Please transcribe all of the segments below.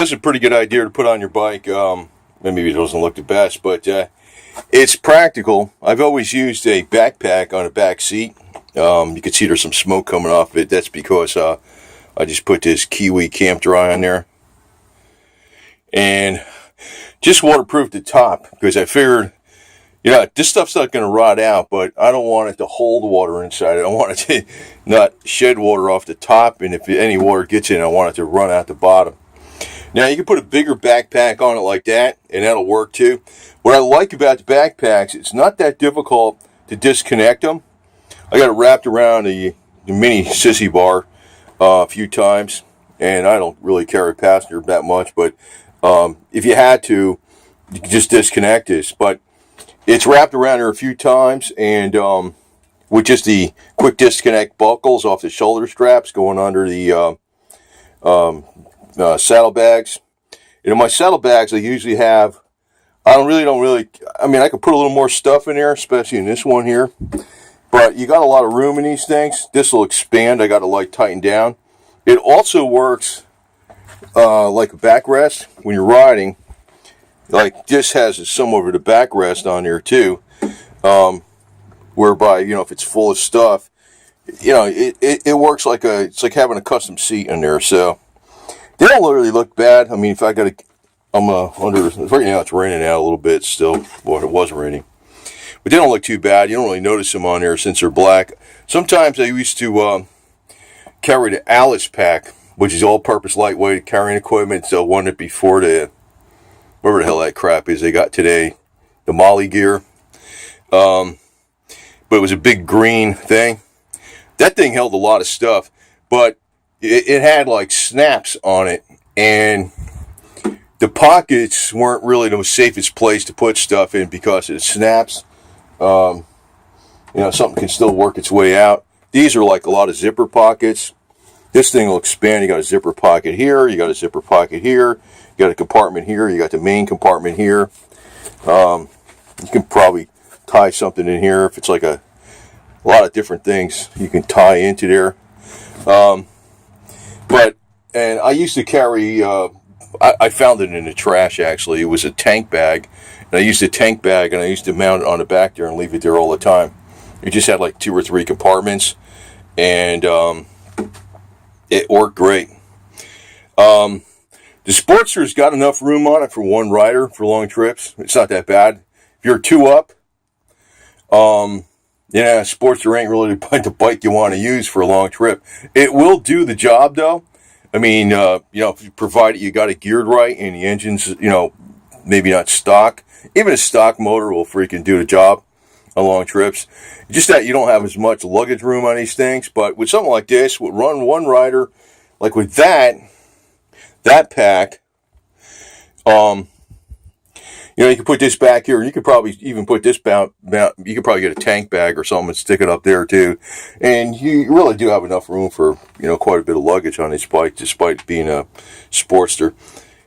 Well, this is a pretty good idea to put on your bike. Maybe it doesn't look the best, but it's practical. I've always used a backpack on a back seat. You can see there's some smoke coming off of it. That's because I just put this Kiwi Camp Dry on there. And just waterproof the top, because I figured, this stuff's not going to rot out, but I don't want it to hold water inside. I don't want it to not shed water off the top, and if any water gets in, I want it to run out the bottom. Now, you can put a bigger backpack on it like that, and that'll work too. What I like about the backpacks, it's not that difficult to disconnect them. I got it wrapped around the mini sissy bar a few times, and I don't really carry passenger that much, but if you had to, you could just disconnect this. But it's wrapped around there a few times, and with just the quick disconnect buckles off the shoulder straps going under the saddlebags. My saddlebags I usually have, I don't really, I could put a little more stuff in there, especially in this one here. But you got a lot of room in these things. This will expand. I got to tighten down. It also works like a backrest when you're riding. Like this has some over the backrest on there too. Whereby, if it's full of stuff, it works it's like having a custom seat in there. So they don't really look bad. If I got under, right now it's raining out a little bit still. Well, it was raining. But they don't look too bad. You don't really notice them on there since they're black. Sometimes I used to carry the Alice pack, which is all-purpose lightweight carrying equipment. So one that before the, whatever the hell that crap is they got today, the Molly gear. But it was a big green thing. That thing held a lot of stuff, but it had snaps on it, and the pockets weren't really the safest place to put stuff in because of the snaps. Something can still work its way out. These are like a lot of zipper pockets. This thing will expand. You got a zipper pocket here. You got a zipper pocket here. You got a compartment here. You got the main compartment here. You can probably tie something in here if it's like a lot of different things you can tie into there. And I used to carry, I found it in the trash actually. It was a tank bag. And I used a tank bag and I used to mount it on the back there and leave it there all the time. It just had 2 or 3 compartments, and it worked great. The Sportster's got enough room on it for one rider for long trips. It's not that bad. If you're 2 up, Sportster ain't really the bike you want to use for a long trip. It will do the job though. If you provide it, you got it geared right and the engine's, maybe not stock. Even a stock motor will freaking do the job on long trips. Just that you don't have as much luggage room on these things. But with something like this, with one rider, like with that pack, you can put this back here. You could probably even put this you could probably get a tank bag or something and stick it up there too. And you really do have enough room for, quite a bit of luggage on this bike, despite being a Sportster.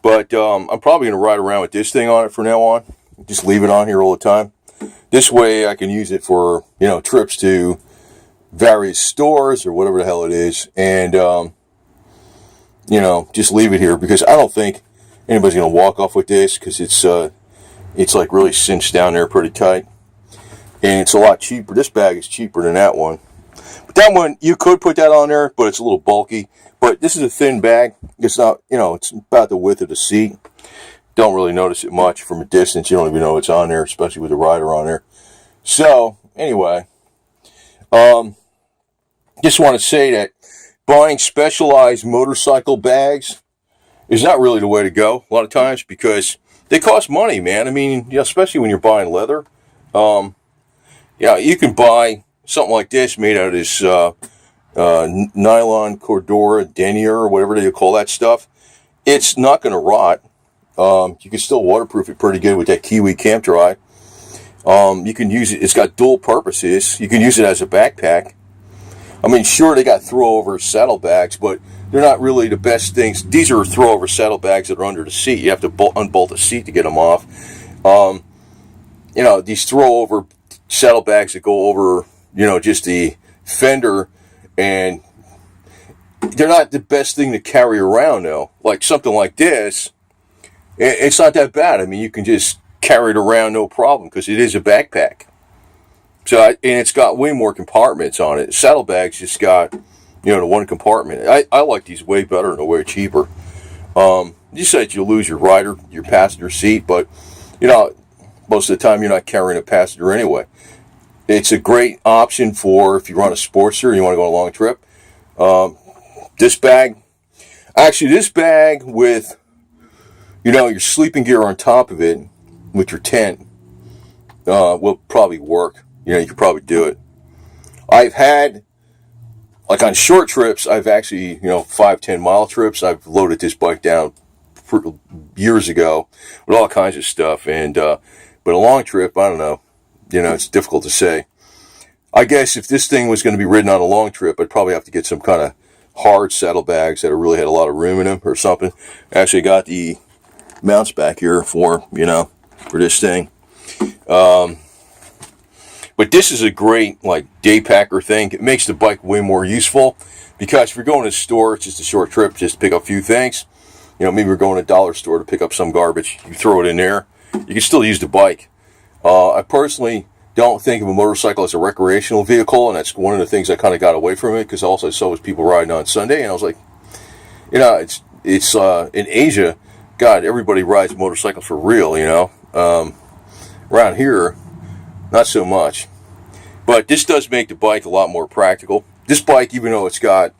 But I'm probably going to ride around with this thing on it from now on. Just leave it on here all the time. This way I can use it for, trips to various stores or whatever the hell it is. And, just leave it here because I don't think anybody's going to walk off with this because it's really cinched down there pretty tight. And it's a lot cheaper. This bag is cheaper than that one. But that one, you could put that on there, but it's a little bulky. But this is a thin bag. It's not, it's about the width of the seat. Don't really notice it much from a distance. You don't even know it's on there, especially with the rider on there. So, anyway, just want to say that buying specialized motorcycle bags is not really the way to go a lot of times because they cost money, man. Especially when you're buying leather. You can buy something like this made out of this nylon Cordura denier or whatever they call that stuff. It's not going to rot. You can still waterproof it pretty good with that Kiwi Camp Dry. You can use it. It's got dual purposes. You can use it as a backpack. Sure, they got throw-over saddlebags, but they're not really the best things. These are throw-over saddlebags that are under the seat. You have to unbolt the seat to get them off. These throw-over saddlebags that go over, just the fender, and they're not the best thing to carry around, though. Like something like this, it's not that bad. I mean, you can just carry it around no problem because it is a backpack. So, and it's got way more compartments on it. Saddlebags just got, the one compartment. I like these way better and way cheaper. You said you lose your rider, your passenger seat, but, most of the time you're not carrying a passenger anyway. It's a great option for if you run a Sportster and you want to go on a long trip. This bag with, your sleeping gear on top of it with your tent will probably work. You could probably do it. I've had, like on short trips, I've actually, 5-10 mile trips, I've loaded this bike down years ago with all kinds of stuff. And, but a long trip, I don't know. It's difficult to say. I guess if this thing was going to be ridden on a long trip, I'd probably have to get some kind of hard saddlebags that really had a lot of room in them or something. I actually got the mounts back here for this thing. But this is a great, day packer thing. It makes the bike way more useful because if you're going to the store, it's just a short trip, just to pick up a few things. Maybe we're going to a dollar store to pick up some garbage. You throw it in there. You can still use the bike. I personally don't think of a motorcycle as a recreational vehicle, and that's one of the things I kind of got away from it because also I saw was people riding on Sunday, and I was like, it's in Asia, God, everybody rides motorcycles for real, around here, not so much. But this does make the bike a lot more practical. This bike, even though it's got,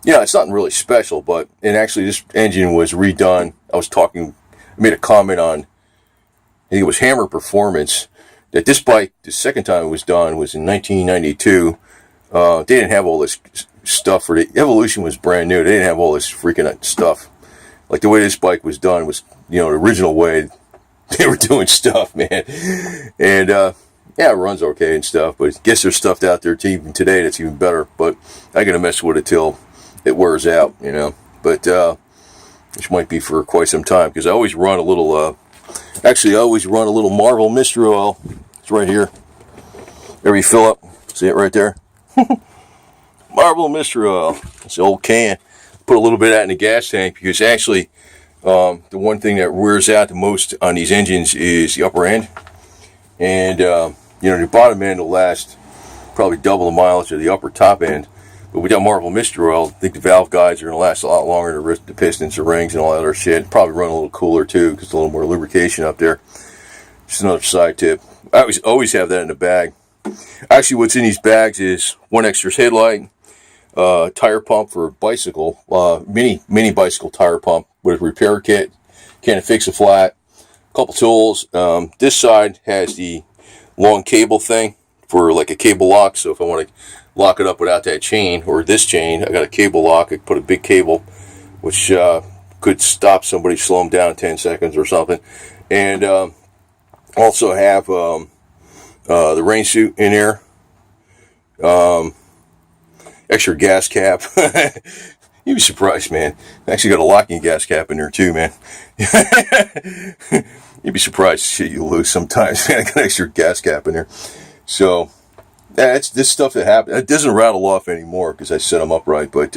it's nothing really special, and actually this engine was redone. I made a comment on, I think it was Hammer Performance, that this bike, the second time it was done was in 1992. They didn't have all this stuff for the Evolution was brand new. They didn't have all this freaking stuff. Like the way this bike was done was, the original way they were doing stuff, man. And, it runs okay and stuff, but I guess there's stuff out there even today that's even better. But I gotta mess with it till it wears out, But, which might be for quite some time because I always run a little, Marvel Mystery Oil. It's right here. There you fill up. See it right there? Marvel Mystery Oil. It's the old can. Put a little bit of that in the gas tank because actually the one thing that wears out the most on these engines is the upper end. And, the bottom end will last probably double the mileage of the upper top end. But with that Marvel Mystery Oil, I think the valve guides are going to last a lot longer than the pistons, the rings, and all that other shit. Probably run a little cooler, too, because there's a little more lubrication up there. Just another side tip. I always have that in the bag. Actually, what's in these bags is one extra headlight, tire pump for a bicycle, mini bicycle tire pump with a repair kit, can of Fix-A-Flat, a couple tools. This side has the long cable thing for like a cable lock. So if I want to lock it up without that chain or this chain, I got a cable lock. I put a big cable, which could stop somebody, slow them down 10 seconds or something. And also have the rain suit in there. Extra gas cap. You'd be surprised, man. I actually got a locking gas cap in there too, man. You'd be surprised shit you lose sometimes, man. I got an extra gas cap in there. So, it's this stuff that happens. It doesn't rattle off anymore because I set them upright, but,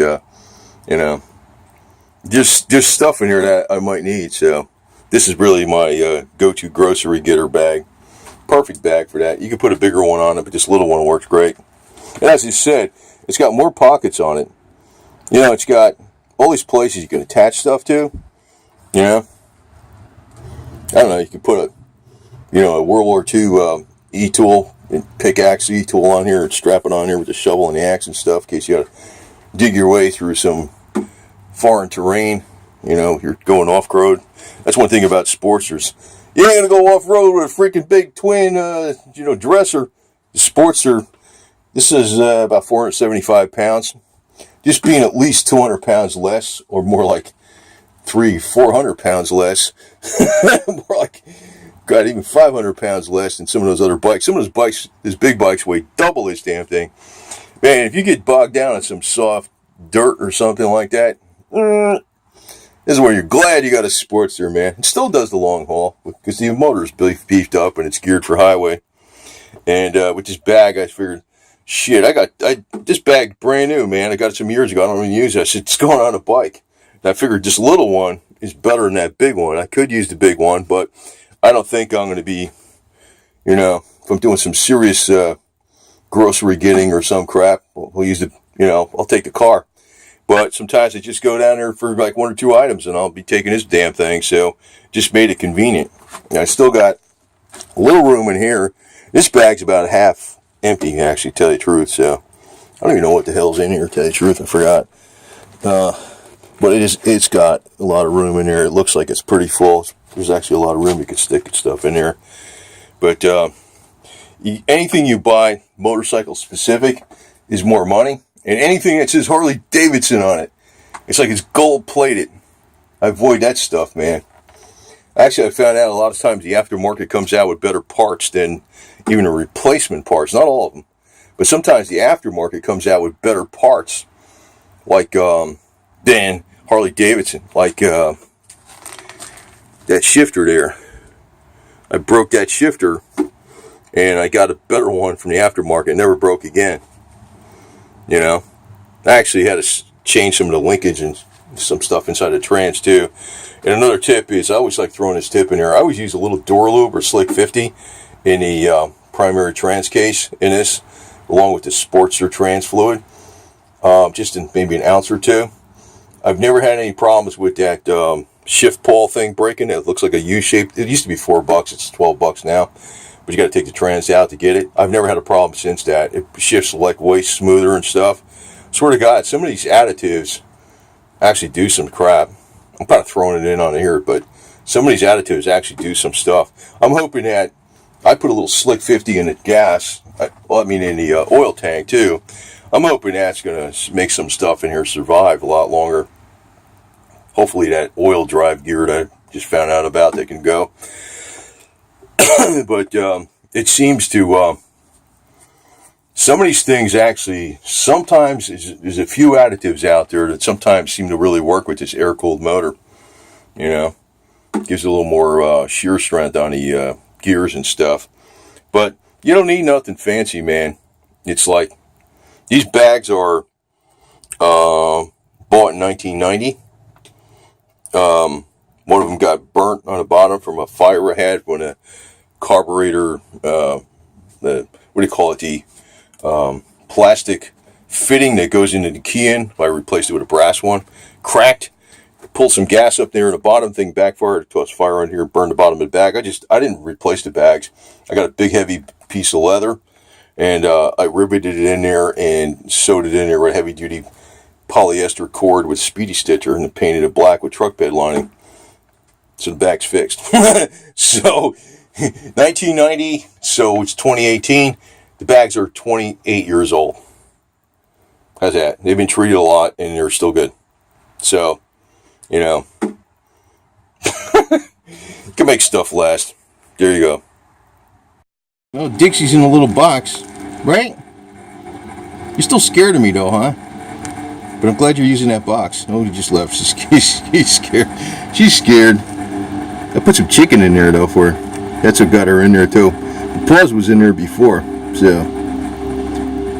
there's stuff in here that I might need. So, this is really my go-to grocery getter bag. Perfect bag for that. You can put a bigger one on it, but this little one works great. And as you said, it's got more pockets on it. It's got all these places you can attach stuff to. I don't know, you can put a World War II E-tool, pickaxe E-tool on here and strap it on here with the shovel and the axe and stuff in case you got to dig your way through some foreign terrain. You're going off-road. That's one thing about Sportsters. You ain't going to go off-road with a freaking big twin, dresser. The Sportster, this is about 475 pounds. Just being at least 200 pounds less, or more like 400 pounds less. More like, God, even 500 pounds less than some of those other bikes. Some of those bikes, these big bikes, weigh double this damn thing. Man, if you get bogged down on some soft dirt or something like that, this is where you're glad you got a Sportster, man. It still does the long haul because the motor's beefed up and it's geared for highway. And with this bag, I figured Shit, this bag brand new, man. I got it some years ago. I don't even use it. I said, it's going on a bike. And I figured this little one is better than that big one. I could use the big one, but I don't think I'm going to be, if I'm doing some serious grocery getting or some crap, we'll use the, I'll take the car. But sometimes I just go down there for like 1 or 2 items and I'll be taking this damn thing. So just made it convenient. And I still got a little room in here. This bag's about half empty, actually, to tell you the truth. So I don't even know what the hell's in here, to tell you the truth. I forgot. But it's got a lot of room in there. It looks like it's pretty full. There's actually a lot of room you could stick stuff in there. But anything you buy motorcycle specific is more money. And anything that says Harley Davidson on it, it's like it's gold plated. I avoid that stuff, man. Actually, I found out a lot of times the aftermarket comes out with better parts than even the replacement parts. Not all of them. But sometimes the aftermarket comes out with better parts, like than Harley Davidson. Like that shifter there. I broke that shifter, and I got a better one from the aftermarket. It never broke again. I actually had to change some of the linkage and some stuff inside the trans too. And another tip is, I always like throwing this tip in there. I always use a little door lube or Slick 50 in the primary trans case in this, along with the Sportster trans fluid, just in maybe an ounce or two. I've never had any problems with that shift pole thing breaking. It looks like a U-shape. It used to be $4. It's $12 now. But you got to take the trans out to get it. I've never had a problem since that. It shifts like way smoother and stuff. Swear to God, some of these additives actually do some crap. I'm kind of throwing it in on here, but some of these additives actually do some stuff. I'm hoping that I put a little Slick 50 in the gas. In the oil tank too. I'm hoping that's going to make some stuff in here survive a lot longer. Hopefully that oil drive gear that I just found out about that can go. But it seems to, some of these things actually, sometimes there's a few additives out there that sometimes seem to really work with this air-cooled motor. Gives it a little more shear strength on the gears and stuff. But you don't need nothing fancy, man. It's like, these bags are bought in 1990. One of them got burnt on the bottom from a fire I had when a carburetor, the plastic fitting that goes into the key in. I replaced it with a brass one. Cracked. Pulled some gas up there, and the bottom thing backfired. It tossed fire on here, burned the bottom of the bag. I didn't replace the bags. I got a big heavy piece of leather, and I riveted it in there and sewed it in there with a heavy duty polyester cord with speedy stitcher and painted it black with truck bed lining. So the bag's fixed. So 1990, so it's 2018. The bags are 28 years old. How's that? They've been treated a lot and they're still good. So, can make stuff last. There you go. Oh, Dixie's in a little box, right? You're still scared of me though, huh? But I'm glad you're using that box. Oh, he just left. He's scared. She's scared. I put some chicken in there though for her. That's what got her in there too. The paws was in there before, so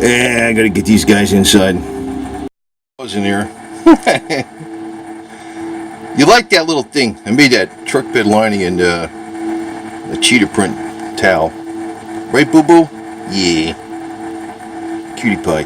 I gotta get these guys inside. Paws in there. You like that little thing? I made that truck bed lining and a cheetah print towel, right, Boo Boo? Yeah, cutie pie.